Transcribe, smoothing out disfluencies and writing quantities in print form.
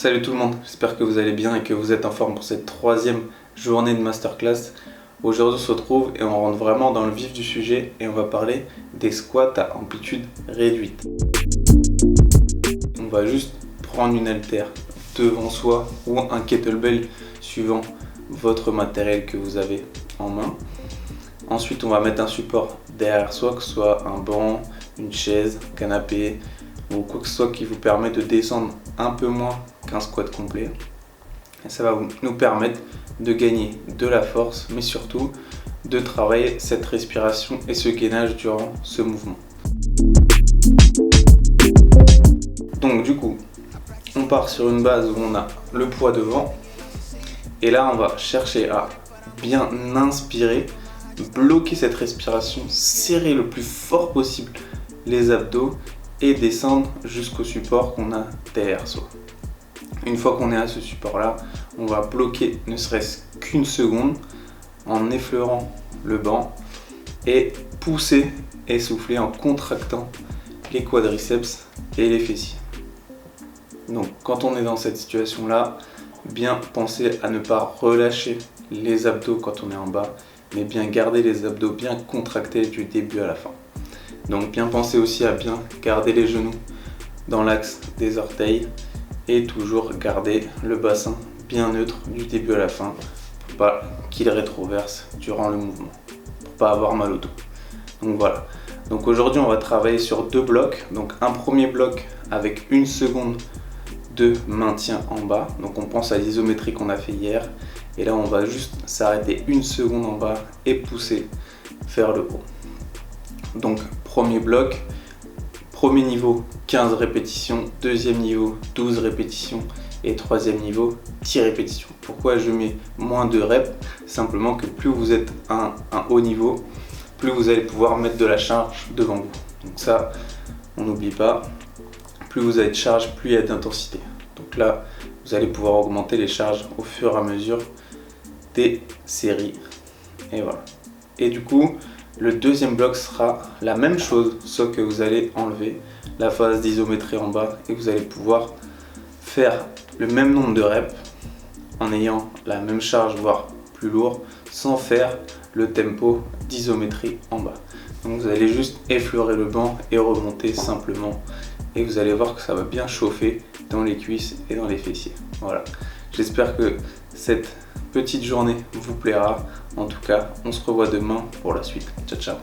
Salut tout le monde, j'espère que vous allez bien et que vous êtes en forme pour cette troisième journée de masterclass. Aujourd'hui on se retrouve et on rentre vraiment dans le vif du sujet et on va parler des squats à amplitude réduite. On va juste prendre une haltère devant soi ou un kettlebell suivant votre matériel que vous avez en main. Ensuite on va mettre un support derrière soi, que ce soit un banc, une chaise, un canapé ou quoi que ce soit qui vous permet de descendre un peu moins qu'un squat complet. Et ça va nous permettre de gagner de la force, mais surtout de travailler cette respiration et ce gainage durant ce mouvement. Donc du coup, on part sur une base où on a le poids devant. Et là, on va chercher à bien inspirer, bloquer cette respiration, serrer le plus fort possible les abdos et descendre jusqu'au support qu'on a derrière soi. Une fois qu'on est à ce support là, on va bloquer ne serait-ce qu'une seconde en effleurant le banc et pousser et souffler en contractant les quadriceps et les fessiers. Donc quand on est dans cette situation là, bien penser à ne pas relâcher les abdos quand on est en bas, mais bien garder les abdos bien contractés du début à la fin. Donc bien penser aussi à bien garder les genoux dans l'axe des orteils et toujours garder le bassin bien neutre du début à la fin pour pas qu'il rétroverse durant le mouvement, pour pas avoir mal au dos. Donc voilà. Donc aujourd'hui on va travailler sur deux blocs. Donc un premier bloc avec une seconde de maintien en bas. Donc on pense à l'isométrie qu'on a fait hier. Et là on va juste s'arrêter une seconde en bas et pousser vers le haut. Donc premier bloc, premier niveau 15 répétitions, deuxième niveau 12 répétitions et troisième niveau 10 répétitions. Pourquoi je mets moins de reps? Simplement que plus vous êtes à un haut niveau, plus vous allez pouvoir mettre de la charge devant vous. Donc ça, on n'oublie pas, plus vous avez de charge, plus il y a d'intensité. Donc là, vous allez pouvoir augmenter les charges au fur et à mesure des séries. Et voilà. Et du coup, le deuxième bloc sera la même chose, sauf que vous allez enlever la phase d'isométrie en bas et vous allez pouvoir faire le même nombre de reps en ayant la même charge, voire plus lourd, sans faire le tempo d'isométrie en bas. Donc vous allez juste effleurer le banc et remonter simplement et vous allez voir que ça va bien chauffer dans les cuisses et dans les fessiers. Voilà, j'espère que cette petite journée vous plaira. En tout cas, on se revoit demain pour la suite. Ciao, ciao.